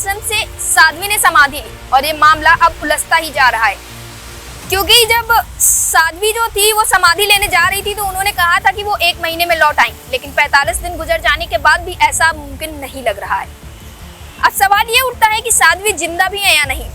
आश्रम से साध्वी ने समाधि ली और ये मामला अब उलझता ही जा रहा है, क्योंकि जब साध्वी जो थी वो समाधि लेने जा रही थी तो उन्होंने कहा था कि वो 1 महीने में लौट आएंगी, लेकिन 45 दिन गुजर जाने के बाद भी ऐसा मुमकिन नहीं लग रहा है। अब सवाल ये उठता है कि साध्वी जिंदा भी है या नहीं।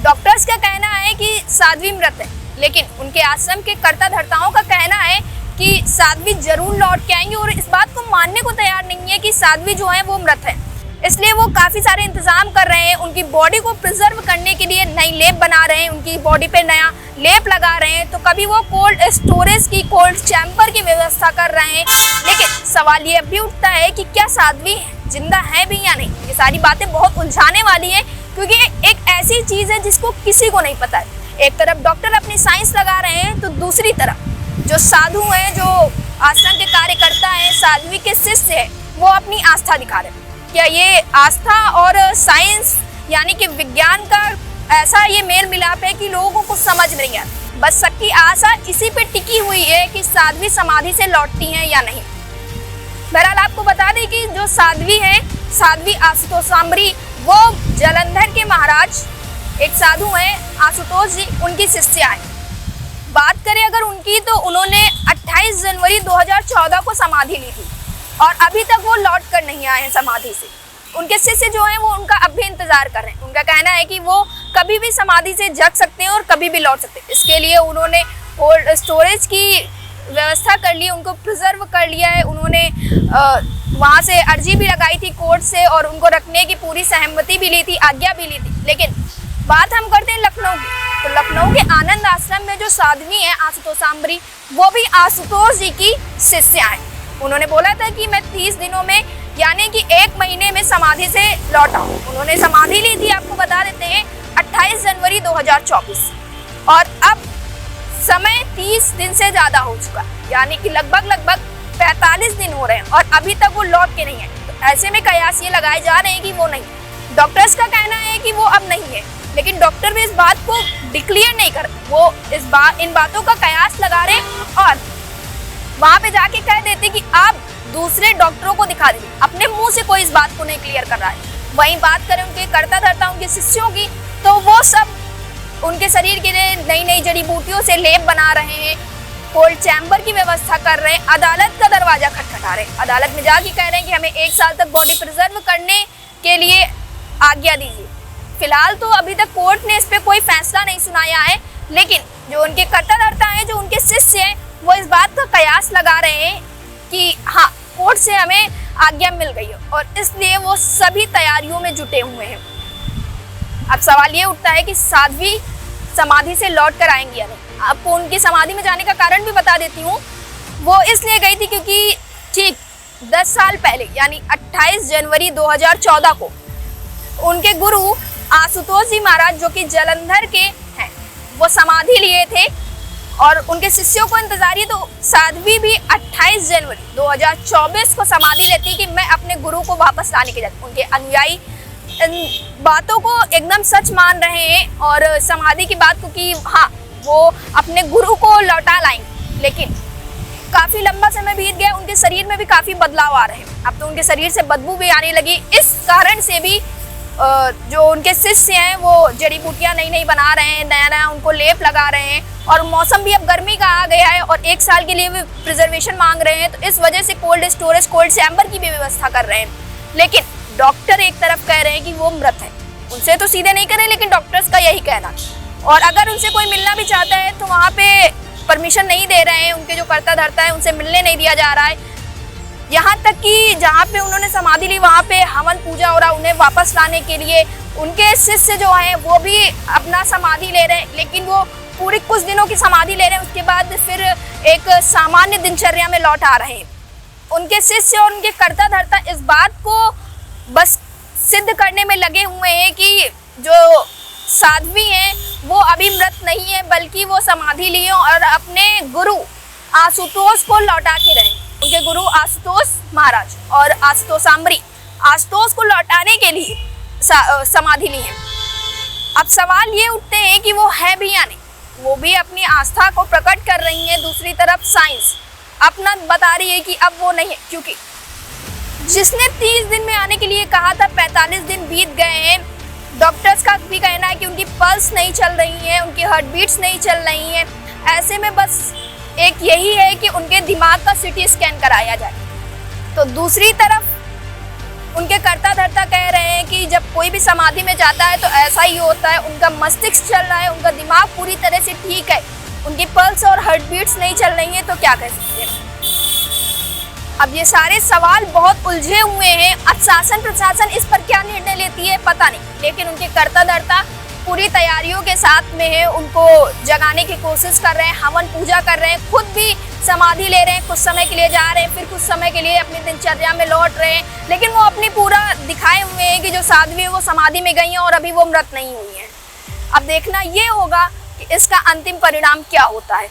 डॉक्टर्स का कहना है कि साध्वी मृत है, लेकिन उनके आश्रम के कर्ता धर्ताओं का कहना है कि साध्वी जरूर लौट के आएंगी और इस बात को मानने को तैयार नहीं है कि साध्वी जो है वो मृत है। इसलिए वो काफ़ी सारे इंतजाम कर रहे हैं, उनकी बॉडी को प्रिजर्व करने के लिए नई लेप बना रहे हैं, उनकी बॉडी पे नया लेप लगा रहे हैं, तो कभी वो कोल्ड स्टोरेज की, कोल्ड चैम्बर की व्यवस्था कर रहे हैं। लेकिन सवाल ये भी उठता है कि क्या साध्वी जिंदा है भी या नहीं। ये सारी बातें बहुत उलझाने वाली हैं, क्योंकि एक ऐसी चीज़ है जिसको किसी को नहीं पता है। एक तरफ डॉक्टर अपनी साइंस लगा रहे हैं, तो दूसरी तरफ जो साधु हैं, जो आश्रम के कार्यकर्ता हैं, साध्वी के शिष्य हैं, वो अपनी आस्था दिखा रहे हैं। क्या ये आस्था और साइंस यानी कि विज्ञान का ऐसा ये मेल मिलाप है कि लोगों को कुछ समझ नहीं आता। बस सबकी आशा इसी पे टिकी हुई है कि साध्वी समाधि से लौटती हैं या नहीं। बहरहाल आपको बता दें कि जो साध्वी हैं, साध्वी आशुतोष सांबरी, वो जालंधर के महाराज एक साधु हैं आशुतोष जी, उनकी शिष्या हैं। बात करें अगर उनकी, तो उन्होंने 28 जनवरी 2014 को समाधि ली थी और अभी तक वो लौट कर नहीं आए हैं समाधि से। उनके शिष्य जो हैं वो उनका अब भी इंतजार कर रहे हैं। उनका कहना है कि वो कभी भी समाधि से जग सकते हैं और कभी भी लौट सकते हैं। इसके लिए उन्होंने कोल्ड स्टोरेज की व्यवस्था कर ली, उनको प्रिजर्व कर लिया है। उन्होंने वहाँ से अर्जी भी लगाई थी कोर्ट से और उनको रखने की पूरी सहमति भी ली थी, आज्ञा भी ली थी। लेकिन बात हम करते हैं लखनऊ की, तो लखनऊ के आनंद आश्रम में जो साध्वी हैं आशुतोष सांबरी, वो भी आशुतोष जी की शिष्या हैं। उन्होंने बोला था कि मैं 30 दिनों में यानी कि 1 महीने में समाधि से लौट आऊँ। उन्होंने समाधि ली थी, आपको बता देते हैं, 28 जनवरी 2024 और अब समय 30 दिन से ज़्यादा हो चुका, यानी कि लगभग 45 दिन हो रहे हैं और अभी तक वो लौट के नहीं है। तो ऐसे में कयास ये लगाए जा रहे हैं कि वो नहीं। डॉक्टर्स का कहना है कि वो अब नहीं है, लेकिन डॉक्टर भी इस बात को डिक्लेयर नहीं कर, वो इन बातों का कयास लगा रहे और वहाँ पे जाके कह देते कि आप दूसरे डॉक्टरों को दिखा दीजिए। अपने मुंह से कोई इस बात को नहीं क्लियर कर रहा है। वहीं बात करें उनके कर्ता धर्ता, उनके शिष्यों की, तो वो सब उनके शरीर के लिए नई नई जड़ी बूटियों से लेप बना रहे हैं, कोल्ड चैम्बर की व्यवस्था कर रहे हैं, अदालत का दरवाजा खटखटा रहे हैं। अदालत में जाके कह रहे हैं कि हमें 1 साल तक बॉडी प्रिजर्व करने के लिए आज्ञा दीजिए। फिलहाल तो अभी तक कोर्ट ने इस पर कोई फैसला नहीं सुनाया है, लेकिन जो उनके कर्ता धर्ता हैं, जो उनके शिष्य हैं, वो इस बात का कयास लगा रहे हैं कि हाँ, कोर्ट से हमें आज्ञा मिल गई है और इसलिए वो सभी तैयारियों में जुटे हुए हैं। अब सवाल ये उठता है कि साध्वी समाधि से लौट कर आएंगी या नहीं। आपको उनकी समाधि में जाने का कारण भी बता देती हूँ। वो इसलिए गई थी क्योंकि ठीक 10 साल पहले यानी 28 जनवरी 2014 को उनके गुरु आशुतोष जी महाराज, जो कि जालंधर के हैं, वो समाधि लिए थे और उनके शिष्यों को इंतजार है। तो साध्वी भी 28 जनवरी 2024 को समाधि लेती कि मैं अपने गुरु को वापस लाने के जाती। उनके अनुयायी इन बातों को एकदम सच मान रहे हैं और समाधि की बात को कि हाँ, वो अपने गुरु को लौटा लाएंगे। लेकिन काफ़ी लंबा समय बीत गया, उनके शरीर में भी काफ़ी बदलाव आ रहे हैं। अब तो उनके शरीर से बदबू भी आने लगी। इस कारण से भी जो उनके शिष्य हैं वो जड़ी बूटियाँ नई नई बना रहे हैं, नया नया उनको लेप लगा रहे हैं और मौसम भी अब गर्मी का आ गया है और 1 साल के लिए भी प्रिजर्वेशन मांग रहे हैं। तो इस वजह से कोल्ड स्टोरेज, कोल्ड चैम्बर की भी व्यवस्था कर रहे हैं। लेकिन डॉक्टर एक तरफ कह रहे हैं कि वो मृत है। उनसे तो सीधे नहीं करें, लेकिन डॉक्टर्स का यही कहना। और अगर उनसे कोई मिलना भी चाहता है तो वहाँ पे परमिशन नहीं दे रहे हैं। उनके जो कर्ता धर्ता है उनसे मिलने नहीं दिया जा रहा है। यहाँ तक कि जहाँ पे उन्होंने समाधि ली वहाँ पे हवन पूजा हो रहा, उन्हें वापस लाने के लिए उनके शिष्य जो हैं वो भी अपना समाधि ले रहे हैं। लेकिन वो पूरी कुछ दिनों की समाधि ले रहे हैं, उसके बाद फिर एक सामान्य दिनचर्या में लौट आ रहे हैं। उनके शिष्य और उनके कर्ता धर्ता इस बात को बस सिद्ध करने में लगे हुए हैं कि जो साध्वी हैं वो अभी मृत नहीं है, बल्कि वो समाधि लिए और अपने गुरु आशुतोष को लौटा के रहे। उनके गुरु आशुतोष महाराज और आशुतोष सांबरी आशुतोष को लौटाने के लिए समाधि ली है। अब सवाल ये उठते हैं कि वो है भी या नहीं। वो भी अपनी आस्था को प्रकट कर रही हैं। दूसरी तरफ साइंस अपना बता रही है कि अब वो नहीं है, क्योंकि जिसने 30 दिन में आने के लिए कहा था 45 दिन बीत गए हैं। डॉक्टर्स का भी कहना है कि उनकी पल्स नहीं चल रही है, उनकी हार्ट बीट्स नहीं चल रही हैं। ऐसे में बस एक यही है कि उनके दिमाग का सीटी स्कैन कराया जाए। तो दूसरी तरफ उनके कर्ता धर्ता कह रहे हैं कि जब कोई भी समाधि में जाता है तो ऐसा ही होता है, उनका मस्तिष्क चल रहा है, उनका दिमाग पूरी तरह से ठीक है, उनकी पल्स और हार्ट बीट्स नहीं चल रही हैं, तो क्या कह सकते हैं। अब ये सारे सवाल बहुत उलझे हुए हैं। अब शासन प्रशासन इस पर क्या निर्णय लेती है पता नहीं, लेकिन उनके कर्ता धर्ता पूरी तैयारियों के साथ में है, उनको जगाने की कोशिश कर रहे हैं, हवन पूजा कर रहे हैं, खुद भी समाधि ले रहे हैं, कुछ समय के लिए जा रहे हैं, फिर कुछ समय के लिए अपनी दिनचर्या में लौट रहे हैं, लेकिन वो अपनी पूरा दिखाए हुए हैं कि जो साध्वी है वो समाधि में गई हैं और अभी वो मृत नहीं हुई हैं। अब देखना ये होगा कि इसका अंतिम परिणाम क्या होता है।